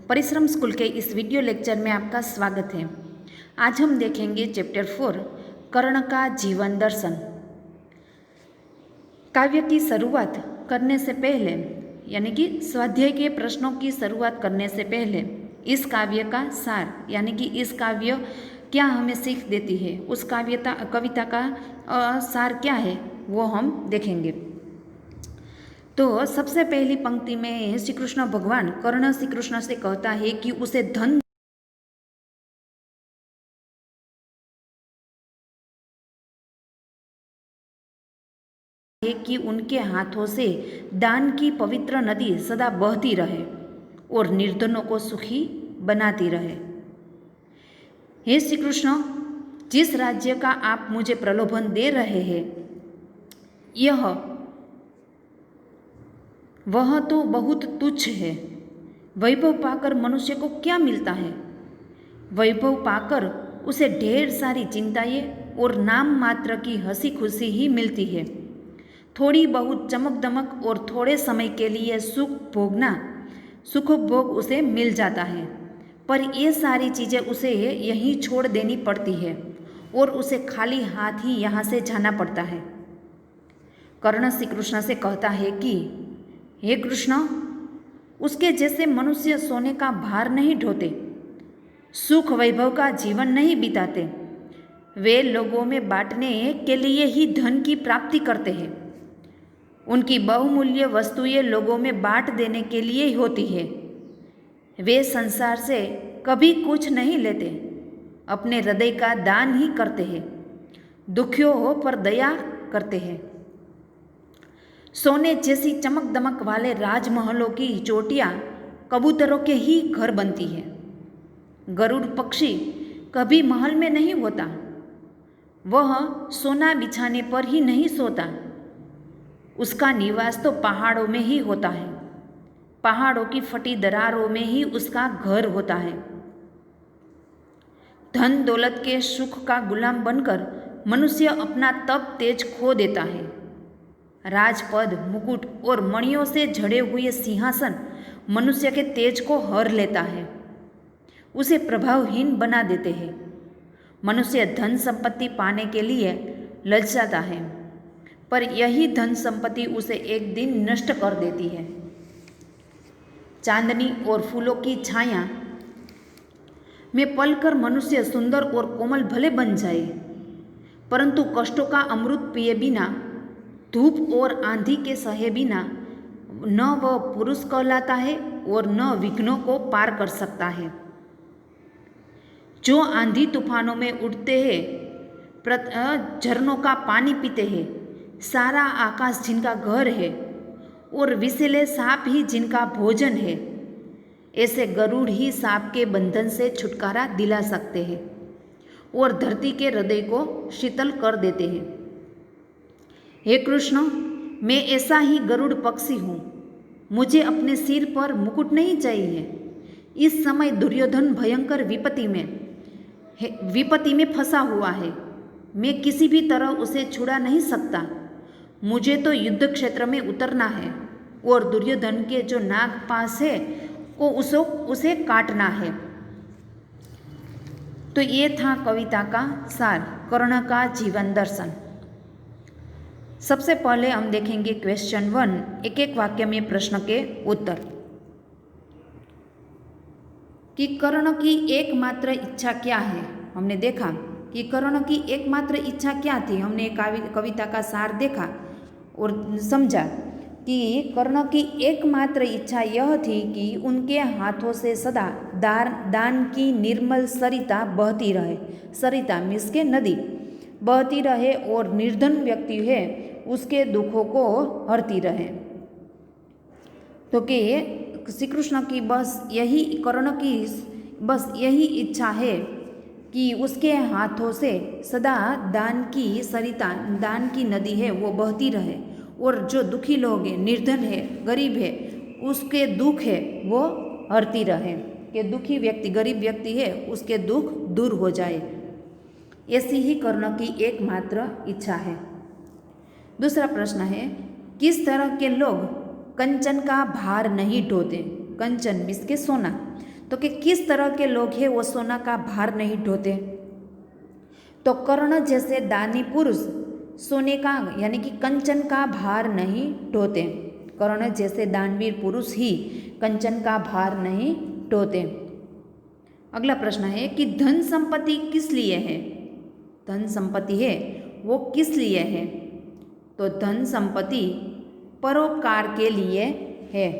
परिश्रम स्कूल के इस वीडियो लेक्चर में आपका स्वागत है। आज हम देखेंगे चैप्टर 4 कर्ण का जीवन दर्शन। काव्य की शुरुआत करने से पहले यानी कि स्वाध्याय के प्रश्नों की शुरुआत करने से पहले इस काव्य का सार यानी कि इस काव्य क्या हमें सीख देती है, उस कविता का सार क्या है वो हम देखेंगे। तो सबसे पहली पंक्ति में श्री कृष्ण भगवान कर्ण श्री कृष्ण से कहता है कि उसे धन है कि उनके हाथों से दान की पवित्र नदी सदा बहती रहे और निर्धनों को सुखी बनाती रहे। हे श्री कृष्ण, जिस राज्य का आप मुझे प्रलोभन दे रहे हैं वह तो बहुत तुच्छ है। वैभव पाकर मनुष्य को क्या मिलता है? वैभव पाकर उसे ढेर सारी चिंताएं और नाम मात्र की हंसी खुशी ही मिलती है। थोड़ी बहुत चमक दमक और थोड़े समय के लिए सुख भोग उसे मिल जाता है, पर ये सारी चीज़ें उसे यहीं छोड़ देनी पड़ती है और उसे खाली हाथ ही यहाँ से जाना पड़ता है। कर्ण श्री कृष्ण से कहता है कि हे कृष्ण, उसके जैसे मनुष्य सोने का भार नहीं ढोते, सुख वैभव का जीवन नहीं बिताते। वे लोगों में बांटने के लिए ही धन की प्राप्ति करते हैं। उनकी बहुमूल्य वस्तुएं लोगों में बांट देने के लिए ही होती है। वे संसार से कभी कुछ नहीं लेते, अपने हृदय का दान ही करते हैं, दुखियों पर दया करते हैं। सोने जैसी चमक दमक वाले राजमहलों की चोटियाँ कबूतरों के ही घर बनती है। गरुड़ पक्षी कभी महल में नहीं होता, वह सोना बिछाने पर ही नहीं सोता। उसका निवास तो पहाड़ों में ही होता है, पहाड़ों की फटी दरारों में ही उसका घर होता है। धन दौलत के सुख का गुलाम बनकर मनुष्य अपना तप तेज खो देता है। राजपद, मुकुट और मणियों से जड़े हुए सिंहासन मनुष्य के तेज को हर लेता है, उसे प्रभावहीन बना देते हैं। मनुष्य धन संपत्ति पाने के लिए ललचाता है, पर यही धन संपत्ति उसे एक दिन नष्ट कर देती है। चांदनी और फूलों की छाया में पलकर मनुष्य सुंदर और कोमल भले बन जाए, परंतु कष्टों का अमृत पिए बिना, धूप और आंधी के सहे बिना न वह पुरुष कहलाता है और न विघ्नों को पार कर सकता है। जो आंधी तूफानों में उठते हैं, झरनों का पानी पीते हैं, सारा आकाश जिनका घर है और विषैले सांप ही जिनका भोजन है, ऐसे गरुड़ ही सांप के बंधन से छुटकारा दिला सकते हैं और धरती के हृदय को शीतल कर देते हैं। हे कृष्ण, मैं ऐसा ही गरुड़ पक्षी हूँ। मुझे अपने सिर पर मुकुट नहीं चाहिए। इस समय दुर्योधन भयंकर विपत्ति में फंसा हुआ है। मैं किसी भी तरह उसे छुड़ा नहीं सकता। मुझे तो युद्ध क्षेत्र में उतरना है और दुर्योधन के जो नाग पास है को उसे काटना है। तो ये था कविता का सार, कर्ण का जीवन दर्शन। सबसे पहले हम देखेंगे क्वेश्चन 1, एक एक वाक्य में प्रश्न के उत्तर। कि कर्ण की एकमात्र इच्छा क्या है? हमने देखा कि कर्ण की एकमात्र इच्छा क्या थी। हमने कविता का सार देखा और समझा कि कर्ण की एकमात्र इच्छा यह थी कि उनके हाथों से सदा दान की निर्मल सरिता बहती रहे। सरिता मीन्स के नदी बहती रहे और निर्धन व्यक्ति है उसके दुखों को हरती रहे। तो कि श्री कृष्ण की कर्ण की बस यही इच्छा है कि उसके हाथों से सदा दान की सरिता, दान की नदी है वो बहती रहे और जो दुखी लोग हैं, निर्धन है, गरीब है, उसके दुख है वो हरती रहे। कि दुखी व्यक्ति, गरीब व्यक्ति है उसके दुख दूर हो जाए, ऐसी ही कर्ण की एकमात्र इच्छा है। दूसरा प्रश्न है, किस तरह के लोग कंचन का भार नहीं ढोते? कंचन मीन्स के सोना। तो कि किस तरह के लोग हैं वो सोना का भार नहीं ढोते? तो कर्ण जैसे दानी पुरुष सोने का यानी कि कंचन का भार नहीं ढोते। कर्ण जैसे दानवीर पुरुष ही कंचन का भार नहीं ढोते। अगला प्रश्न है कि धन संपत्ति किस लिए है? धन संपत्ति है वो किस लिए है? तो धन संपत्ति परोपकार के लिए है।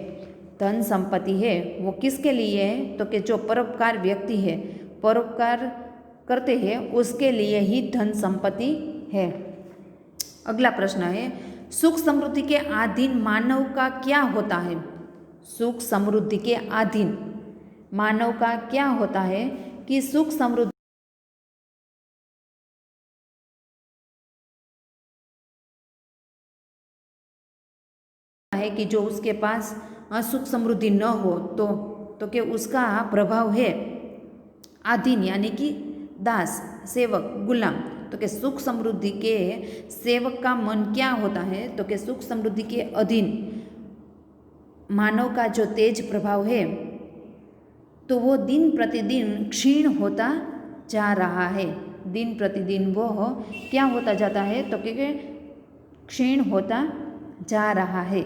धन संपत्ति है वो किसके लिए है? तो कि जो परोपकार व्यक्ति है, परोपकार करते हैं, उसके लिए ही धन संपत्ति है। अगला प्रश्न है सुख समृद्धि के अधीन मानव का क्या होता है? सुख समृद्धि के अधीन मानव का क्या होता है? कि सुख समृद्धि है कि जो उसके पास सुख समृद्धि न हो तो कि उसका प्रभाव है अधीन यानी कि दास, सेवक, गुलाम। तो कि सुख समृद्धि के सेवक का मन क्या होता है? तो कि सुख समृद्धि के अधीन मानव का जो तेज प्रभाव है तो वो दिन प्रतिदिन क्षीण होता जा रहा है। दिन प्रतिदिन वो क्या होता जाता है? तो कि क्षीण होता जा रहा है,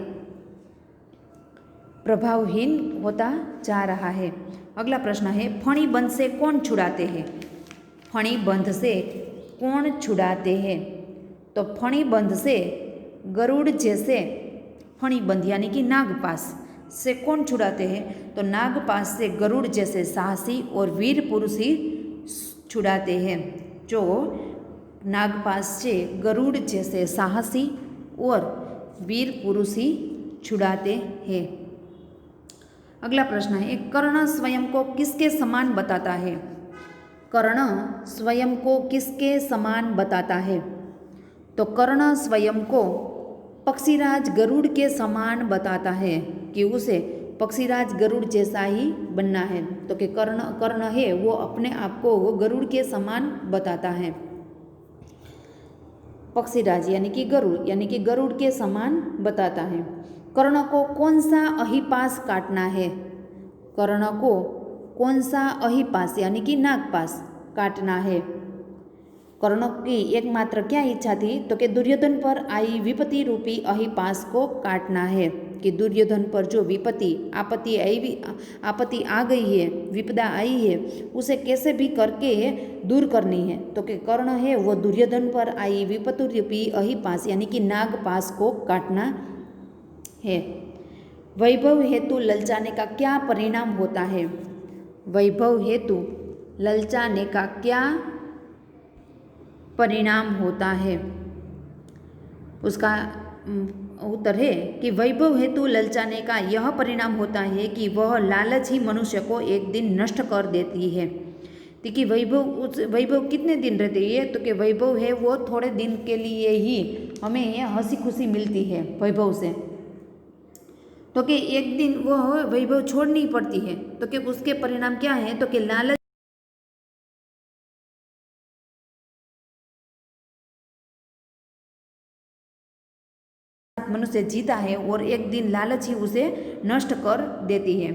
प्रभावहीन होता जा रहा है। अगला प्रश्न है फणी बंध से कौन छुड़ाते हैं? फणी बंध से कौन छुड़ाते हैं? तो फणी बंध से गरुड़ जैसे फणी बंध यानी कि नागपाश से कौन छुड़ाते हैं? तो नागपाश से गरुड़ जैसे साहसी और वीर पुरुष ही छुड़ाते हैं। जो नागपाश से गरुड़ जैसे साहसी और वीर पुरुष ही छुड़ाते हैं। अगला प्रश्न है कर्ण स्वयं को किसके समान बताता है? कर्ण स्वयं को किसके समान बताता है? तो कर्ण स्वयं को पक्षीराज गरुड़ के समान बताता है कि उसे पक्षीराज गरुड़ जैसा ही बनना है। तो कि कर्ण है वो अपने आप को गरुड़ के समान बताता है। पक्षीराज यानी कि गरुड़ के समान बताता है। कर्ण को कौन सा अहिपास काटना है? कर्ण को कौन सा अहिपास यानी कि नागपाश काटना है? कर्ण की एकमात्र क्या इच्छा थी? तो कि दुर्योधन पर आई विपत्ति रूपी अहिपास को काटना है। कि दुर्योधन पर जो विपत्ति आपत्ति आ गई है, विपदा आई है, उसे कैसे भी करके दूर करनी है। तो कि कर्ण है वो दुर्योधन पर आई विपत्ति रूपी अहिपास यानी कि नागपाश को काटना है। वैभव हेतु ललचाने का क्या परिणाम होता है? वैभव हेतु ललचाने का क्या परिणाम होता है? उसका उत्तर है कि वैभव हेतु ललचाने का यह परिणाम होता है कि वह लालच ही मनुष्य को एक दिन नष्ट कर देती है। तो कि वैभव कितने दिन रहती है? तो कि वैभव है वो थोड़े दिन के लिए ही हमें हंसी खुशी मिलती है वैभव से। तो कि एक दिन वो वैभव छोड़नी पड़ती है। तो कि उसके परिणाम क्या है? तो कि लालच मनुष्य जीता है और एक दिन लालच ही उसे नष्ट कर देती है।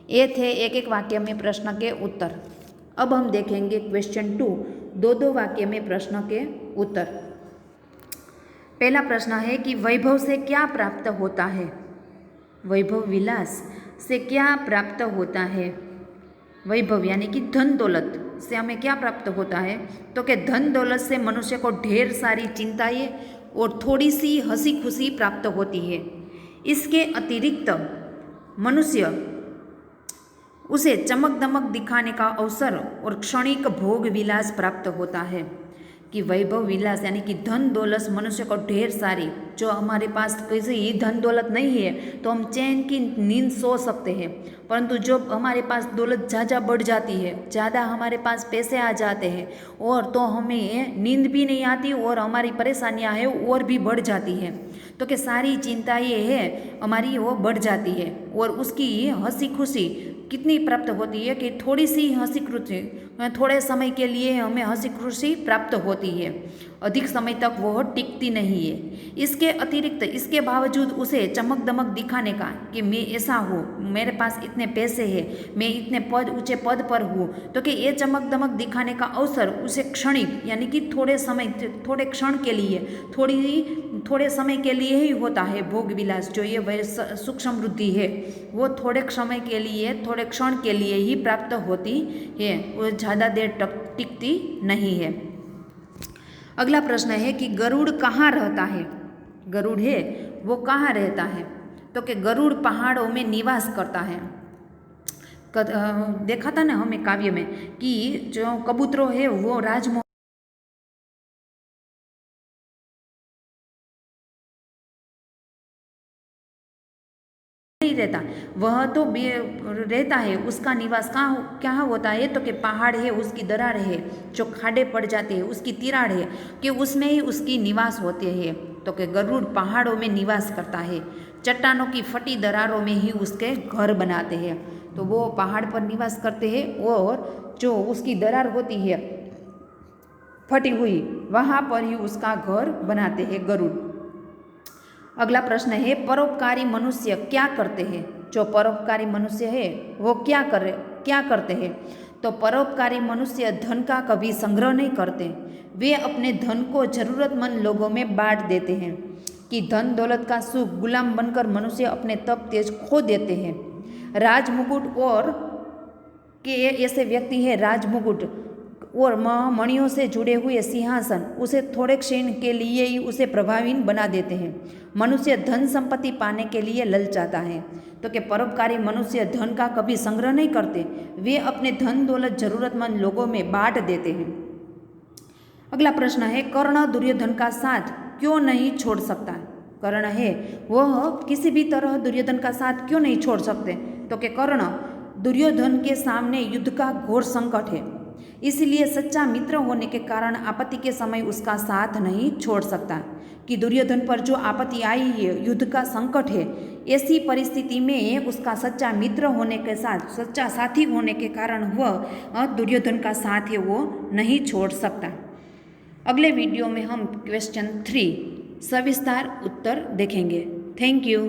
ये थे एक एक वाक्य में प्रश्न के उत्तर। अब हम देखेंगे क्वेश्चन 2, दो वाक्य में प्रश्न के उत्तर। पहला प्रश्न है कि वैभव से क्या प्राप्त होता है? वैभव विलास से क्या प्राप्त होता है? वैभव यानी कि धन दौलत से हमें क्या प्राप्त होता है? तो कि धन दौलत से मनुष्य को ढेर सारी चिंताएं और थोड़ी सी हंसी खुशी प्राप्त होती है। इसके अतिरिक्त मनुष्य उसे चमक दमक दिखाने का अवसर और क्षणिक भोग विलास प्राप्त होता है। कि वैभव विलास यानी कि धन दौलत मनुष्य को ढेर सारी, जो हमारे पास किसी ही धन दौलत नहीं है तो हम चैन की नींद सो सकते हैं, परंतु जब हमारे पास दौलत ज़्यादा बढ़ जाती है, ज़्यादा हमारे पास पैसे आ जाते हैं और तो हमें नींद भी नहीं आती और हमारी परेशानियां हैं और भी बढ़ जाती है। तो कि सारी चिंता ये है हमारी वो बढ़ जाती है और उसकी हंसी खुशी कितनी प्राप्त होती है कि थोड़ी सी हंसी थोड़े समय के लिए हमें हंसी खुशी प्राप्त होती है, अधिक समय तक वह टिकती नहीं है। इसके अतिरिक्त इसके बावजूद उसे चमक दमक दिखाने का कि मैं ऐसा हूँ, मेरे पास इतने पैसे हैं, मैं इतने ऊंचे पद पर हूँ, तो कि ये चमक दमक दिखाने का अवसर उसे क्षणिक यानी कि थोड़े क्षण के लिए, थोड़े समय के लिए ही होता है। भोग विलास जो ये वह सुख समृद्धि है वो थोड़े समय के लिए, थोड़े क्षण के लिए ही प्राप्त होती है, वो ज़्यादा देर तक टिकती नहीं है। अगला प्रश्न है कि गरुड़ कहाँ रहता है। गरुड़ है वो कहाँ रहता है, तो कि गरुड़ पहाड़ों में निवास करता है। देखा था ना हमें काव्य में कि जो कबूतरों है वो राजमहल नहीं रहता, वह तो रहता है, उसका निवास कहाँ क्या होता है, तो कि पहाड़ है, उसकी दरार है, जो खाड़े पड़ जाते हैं उसकी तिराड़ है, कि उसमें ही उसकी निवास होते हैं। तो कि गरुड़ पहाड़ों में निवास करता है, चट्टानों की फटी दरारों में ही उसके घर बनाते हैं। तो वो पहाड़ पर निवास करते हैं और जो उसकी दरार होती है फटी हुई, वहाँ पर ही उसका घर बनाते हैं गरुड़। अगला प्रश्न है परोपकारी मनुष्य क्या करते हैं। जो परोपकारी मनुष्य है वो क्या करते हैं, तो परोपकारी मनुष्य धन का कभी संग्रह नहीं करते, वे अपने धन को जरूरतमंद लोगों में बांट देते हैं। कि धन दौलत का सुख गुलाम बनकर मनुष्य अपने तप तेज खो देते हैं। राजमुकुट और के ऐसे व्यक्ति है, राजमुकुट और मणियों से जुड़े हुए सिंहासन उसे थोड़े क्षण के लिए ही उसे प्रभावहीन बना देते हैं। मनुष्य धन संपत्ति पाने के लिए ललचाता है, तो कि परोपकारी मनुष्य धन का कभी संग्रह नहीं करते, वे अपने धन दौलत जरूरतमंद लोगों में बांट देते हैं। अगला प्रश्न है कर्ण दुर्योधन का साथ क्यों नहीं छोड़ सकता। कर्ण है वह किसी भी तरह दुर्योधन का साथ क्यों नहीं छोड़ सकते, तो कि कर्ण दुर्योधन के सामने युद्ध का घोर संकट है, इसलिए सच्चा मित्र होने के कारण आपत्ति के समय उसका साथ नहीं छोड़ सकता। कि दुर्योधन पर जो आपत्ति आई है, युद्ध का संकट है, ऐसी परिस्थिति में उसका सच्चा मित्र होने के साथ, सच्चा साथी होने के कारण वह दुर्योधन का साथ है वो नहीं छोड़ सकता। अगले वीडियो में हम क्वेश्चन 3 सविस्तार उत्तर देखेंगे। Thank you.